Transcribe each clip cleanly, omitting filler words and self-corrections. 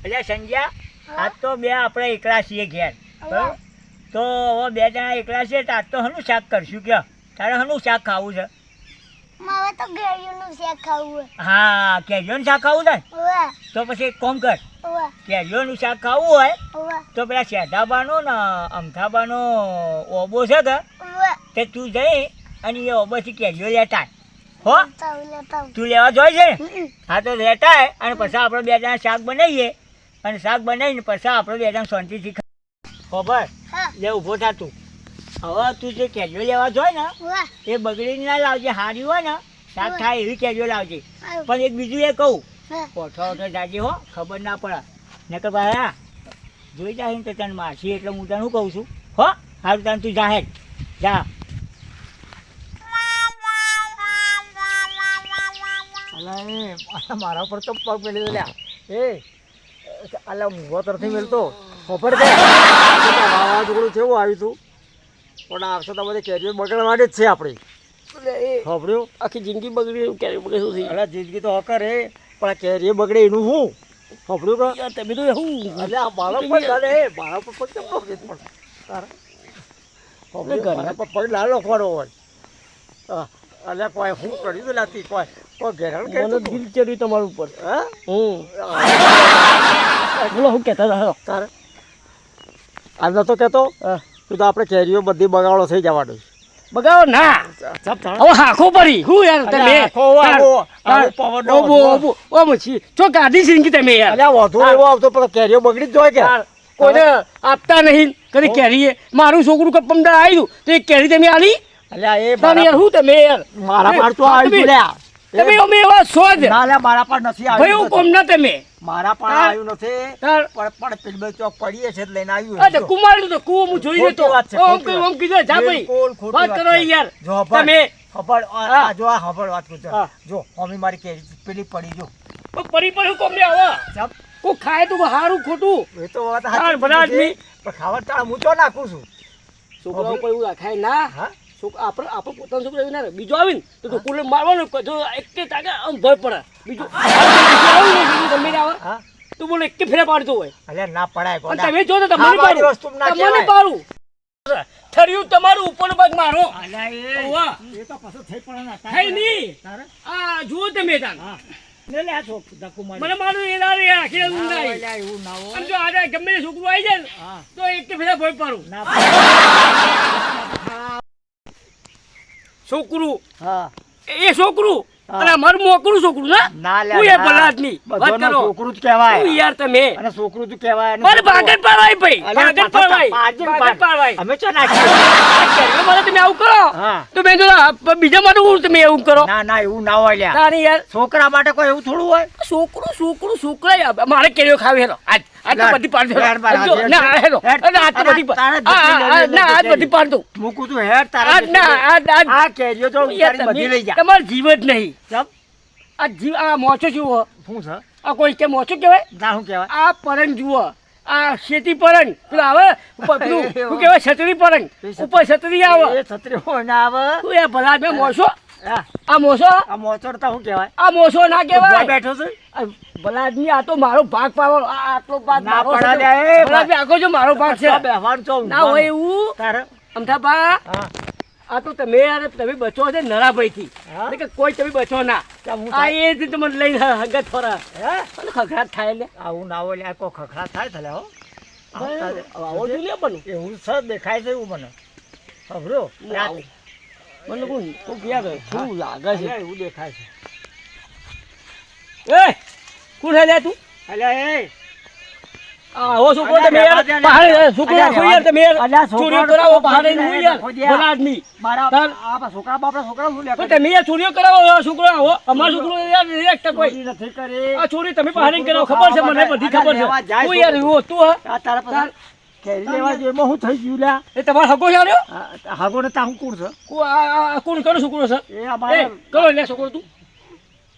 એટલે સંજ્યા આજ તો બે આપણે એકલા છીએ ઘેર બરાબર તો હવે બે જણા એકલા છે તો આજ તો હનું શાક કરશું કે તારે હનું શાક ખાવું છે મારે તો કેરીઓનું શાક ખાવું હા કેરીઓનું શાક ખાવું છે ઓવા તો પછી એક કામ કર ઓવા કેરીઓનું શાક ખાવું હોય ઓવા તો પેલા શેઢાબાનો ને અમથાબાનો ઓબો છે કે ઓવા તે તું જઈ અને એ ઓબોથી કેરીઓ લેતા હો લેતા તું લેવા જોઈ છે હું હા તો લેતા અને પછી આપણે બે જણા શાક બનાવીએ અને શાક બનાવીને પછી આપણે બે જણા શાંતિથી ખબર હા લે ઊભો થા તું હવે તું જે કેરીઓ લેવા જોઈ ને ઓવા એ બગડીને ના લાવજે હારી હોય ને શાક થાય એવી કેરીઓ લાવજે આવ પણ એક બીજું એ કહું હા ઓઠો જાજે હો ખબર ના પડે નકર ભાઈ હા જોઈ જાય ને તો તને મારશી એટલે હું તને શું કહું છું હો હારું તને તું જાહેર જા અલા એ મારા પર તો પગ મેળવી લ્યા એ અલા મૂવો તરફથી મેળતો ખબર છે વાવાઝોડું છે એવું આવ્યું હતું પણ આવશે તો બધી કેરીઓ બગડવા માટે જ છે આપણી ખબર્યું આખી જિંદગી બગડી એવું ક્યારે બગડે શું થઈ અલા જિંદગી તો હકર હે પણ આ કેરીઓ બગડે એનું શું ખબર્યું કે તમે તો શું એટલે આ બાળક પર ચાલે હે બાળક પર પગ કેમ પગ પણ તારા ઘરના પર પગ લાલ લખવાનો હોય અલ્યા કોઈ શું કર્યું તો લાતી કોઈ ઘેરાણ મને કર્યું દિલ ચડ્યું તમારું ઉપર હા બોલો શું કહેતા હતા તારે આમ નતો કહેતો તું તો આપણે કેરીઓ બધી બગાડો થઈ જવાનું બગાવો ના હવે હાખો પડી હું યાર તમે ઓ મછી ચો ગાડી સિંગી તમે યાર વધુ એવો આવતો પણ કેરીઓ બગડી જ જોઈએ કે કોઈને આપતા નહીં કદી કેરીએ મારું છોકરું કપમદાર આવ્યું તો એક કેરી તમે આલી અલ્યા એ તારી યાર હું તમે યાર મારા પર તો આવ્યું લ્યા તમે અમે એવા છો જ ના લ્યા મારા પર નથી ભાઈ હું આવ્યું કોમ ના તમે મારા પર આવ્યું નથી તાર પણ પેલી ચોક પડીએ છે લઈને આવ્યું અરે કુમાર તો કુવો હું જોઈ ખોટી લેતો વાત છે, ઓમ ખોટી કઈ વાત. ઓમ કીધું જા ભાઈ બિલકુલ ખોટી વાત વાત કરો છે. યાર જો ભાઈ, તમે ખબર આ જો આ ખબર વાત કરું હા. જો મમ્મી મારી કેરી પેલી પડી જો પરી પર કોમ ને આવો ચપ કો ખાય તો હારું ખોટું એ તો વાત તાર સાચી બધા કીધી આદમી. છે, પણ ખાવા તાર હું તો નાખું છું છોકરાઓ પર એવું રાખાય ના હા આપણે પોતાનો છોકરો એવું ના રહે. બીજો આવે ને તો ઢોકુલે મારવાનો જો એકે તાકે આમ ભય પડે બીજું ગમે આવે હા તું બોલે એકે ફેરા પાડતો હોય અલ્યા ના પડાય અને ગોડા. તમે જો તો તમને ખાવાની પાડું વસ્તુ ના તમને કહેવાય. પાડું થર્યું તમારું ઉપરનો ભાગ મારો અલ્યા વાહ એ તો પાછું થઈ પડે ને થઈ નહીં તારે આ જુઓ તમે તાન ને લે આ છોક ધક્કો મારી મને મારું એ ના રે આખી ના ઊંઘ હોય, નહીં લ્યા, એવું ના હોય અને જો આજે ગમે તે છોકરું આવી જાય ને હા તો એકે ફેરા ભય પાડું ના છોકરું હા એ છોકરું હા. અને અમારું મોકરું છોકરું ના ના લ્યા, હું એ ના. ભલાદની વાત બધાના કરો છોકરું જ કહેવાય હું યાર તમે અને છોકરું જ કહેવાય અને મારે છોકરો. ભાગત પાડવાય ભાઈ અલ્યા, ભાગત પાછા પાડવાય પાડજે ને ભાગત પાડવાય અમે ચો નાખીએ મારે તમે આવું કરો હા. તો મેં જો બીજા માટે હું તમે એવું કરો ના ના એવું ના હોય લ્યા તારી યાર છોકરા માટે કોઈ એવું થોડું હોય છોકરા મારે કેરીઓ ખાવી હેલો આજ તો લે, બધી પાડ દો લે, બાર, જો, હાજી, ના હાજી. હેલો હેડ, અને આજ તો તારા- બધી પાડ- તારા આ, જેટલી આ, લઈ લે, ના આજ કેરી. બધી પાડ દઉં મૂકું તું હેડ તારા આજ ના જેટલી. આજ આ કેરીઓ તો યાર તારી બધી લઈ તમે જા તમારો જીવ જ નહીં ચપ આ જીવ આ મોચો જુઓ શું છે આ કોઈ કે મોચો કહેવાય ના શું કહેવાય આ પરંગ જુઓ આ શેતી પરંગ પેલું આવે પેલું શું કહેવાય છતરી પરંગ ઉપર છતરી આવે એ છત્રી હોય ના આવે તું એ ભલા મેં મોસો હા, આ મોસો આ મોચડતા શું કહેવાય આ મોસો ના ઊભા કહેવાય બેઠો છે આ ભલા આદમી આ તો મારો ભાગ પાડવાનો આ આટલો ભાગ ના મારો પડા છે. લે, એ ભલા આદમી આખો જો મારો ભાગ છે તો બેહવાનું તો ના હોય એવું તારે અમથા બા હા આ તો તમે યાર તમે બચો છે નરાભાઈ થી હા? કે કોઈ તમે બચો ના કેમ હું આ થાય? એ જ તમને લઈને હગત ફરા હે? અને ખખડાટ થાય લે આવું ના હોય લ્યા, કોઈ ખખડા થાય થલે હો આવો જોઈએ બનું એવું છે દેખાય છે એવું મને ખબરો આવું. મને કોણ યાર શું લાગે છે એવું દેખાય છે એ કોણ છે લે તું અલ્યા એ આવો છોકરો અલ્યા, તમે યાર રહેવા દે ને. પહાડે છોકરો અલ્યા, રાખો રહેવા યાર દે. તમે યાર અલ્યા, છોકરો ચોરીઓ તો કરાવો પકડી પહાડે લે, હું યાર રાખો દે. ભલા આદમી મારા તાર- આ છોકરા બાપડા છોકરા શું લે તો તમે યાર ચોરીઓ કરાવો આ છોકરો આવો અમારો છોકરો યાર એક ટક કોઈ ચોરી નથી કરી આ ચોરી તમે પહાડી કરાવો ખબર છે મને બધી ખબર લેવા છે જાય હું યાર છોકરો. એવું હતું હા આ તારા પાસે કેરી લેવા જોઈએ એમાં શું થઈ ગયું લ્યા એ તમારો હગો છે આર્યો? હાગો ને તાહું કોણ છે કોણ કરો છોકરો છે એ એ અમારે કરો લે છોકરો તું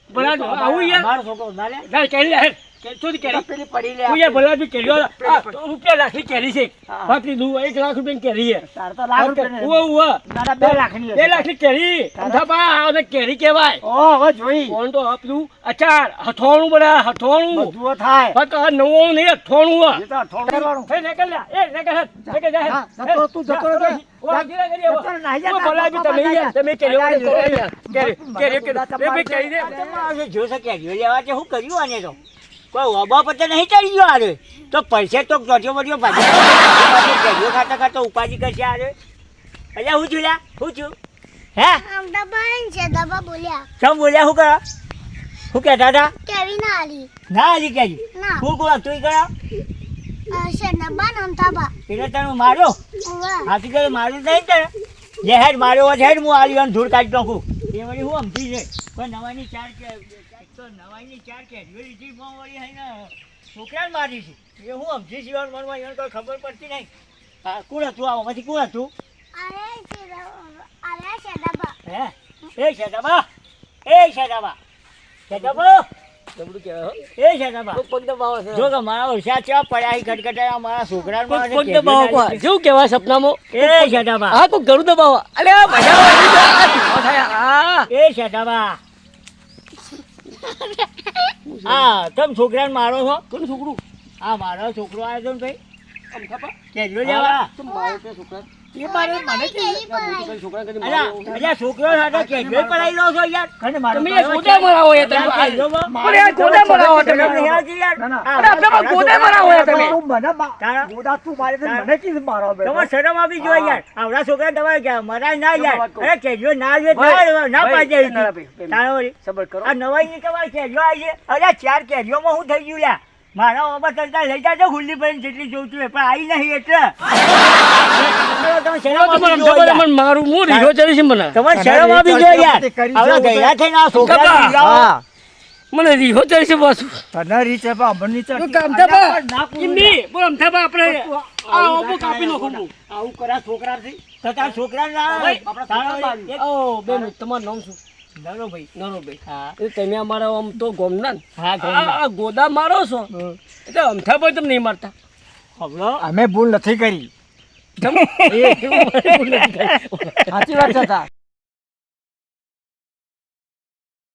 ભલા આવું યાર અમારો છોકરો ના લે ના કેરી લે હેડ ચોથી કેરી પેલી પડી લે તું યાર ભલા તું કેરીઓ આ પેલી રૂપિયા લાખની કેરી છે હા. બાકી દુ 1 લાખ રૂપિયાની કેરી છે તાર તો લાખ રૂપિયા ઉવા દાદા 2 લાખની 2 લાખની કેરી અમથાબા આને કેરી કહેવાય ઓ હવે જોઈ કોણ તો આપલું અચાર હથોણું બના હથોણું બધું થાય ફક્ત આ 99 નહીં હથોણું એ તો થોડું કરવાનું હે નીકળ લે એ નીકળ જા હા, જતો તું જતો રહે. જતો રહે, નાહી જા, ભલા બી તમે યાર તમે કેરીઓ અલ્યા, કરો યાર કેરી કેરી બધા કેરી કેરી દે તમારે જોશે કેરીઓ લેવા છે શું કર્યું આને તો કોઈ વબા પતે નહીં ચડી ગયો આરે તો પૈસે તો ચોટ્યો બટ્યો ભાજી કેરીઓ ખાતા ખાતા ઉપાધિ કરશે આરે અલ્યા હું છું લ્યા હું છું હે આમ દબા છે દબા બોલ્યા તમે બોલ્યા શું કરો શું કહેતા હતા કેવી ના આલી ના હજી કેજી ના હું કોણ તું કરો છે દબા નામ તાબા એટલે તને મારો ઓવા હાથી કરે મારું નહીં તને જે હેડ માર્યો હોય હેડ હું આલી અને ધૂળ કાઢી નાખું એ વળી હું સમજી છે પણ નવાની ચાર કે તો નવાઈની ચાર કેરીઓ લીધી પણ વળી હે ને છોકરાને મારી છે એ હું સમજી જીવન મનમાં એને કોઈ ખબર પડતી નહીં હા કોણ હતું આમાંથી કોણ હતું અરે છે દબા હે એ શેદાબા એ શેદાબા શેદાબા જબડું કહેવાય હો એ શેદાબા પગ દબાવો છે જો કે મારા ઓછા ચા પડ્યા અહીં ખટખટાયા મારા છોકરાને મારે પગ દબાવો કો જેવું કહેવાય સપનામાં એ શેદાબા હા કોઈ ઘણું દબાવો અલે આ મજા આવી થાય હા એ શેદાબા હા તમે છોકરાને મારો છો કોણ છોકરું હા મારો છોકરો આવ્યો છે ને ભાઈ આમ ખાપા કેરીઓ લેવા તું મારો કે છોકરા એ મારે મને કેવી પડાઈ કોઈ છોકરા કદી અલ્યા મારો અલ્યા છોકરો સાથે કેરીઓ પડાઈ લો છો યાર કને મારો તમે યાર ગોદા મરાવો યાર તમે કેરીઓ અરે યાર ગોદા મરાવો તમે નહીં આવતી યાર. ના, ના. હા, અરે આપણે ગોદા મરાવો યાર તમે તું મને તારા? ગોદા તું મારે તો મને કીધું મારો બેટો. તમારે શરમ આપી જોઈએ યાર આવડા છોકરા તમારે ક્યાં મરાય ના તમે યાર વાત કહો. અરે કેરીઓ ના લે ભાઈ, ના ભાઈ, પાડે ના, ભાઈ, તારા વળી સબર કરો આ નવાઈની તમારે કેરીઓ આવી છે અરે ચાર કેરીઓમાં હું થઈ ગયું લ્યા મારા બાબા તરતા લઈ જાજો હુલ્લી ભાઈ જેટલી જોઈતું હોય પણ આવી નહીં એટલે તમે શરમ આપી જોઈએ યાર. મને મારું હું રીહો ચડી છે મને તમારે શરમ આપી જોઈએ યાર કરી આવડા જવું ગયડા થઈને આ છોકરાને કપા. બીજાઓ. હા મને રીહો ચડી છે બસ તને રીચે પા અમરની તો ચટણી. કામથાબા અલ્યા, પણ ના કૂદું ઇન્દી બોલ અમથાબા આપણે તું આ આવું ઓબો ના કાપી કરાય નાખું હું આવું કરા છોકરાથી તો તારા છોકરાને ના ભાઈ, તારા વળી એક- ઓ બેન તમારું નામ શું નરો ભાઈ નરોભાઈ હા એ તમે અમારા આમ તો ગોમના ને હા ગોમના. આ ગોદા મારો છો એટલે અમથાભાઈ તમે નહીં મારતા હમણાં અમે ભૂલ નથી કરી જમ એ એવું મને ભૂલ નથી થઈ. સાચી વાત છે તાર.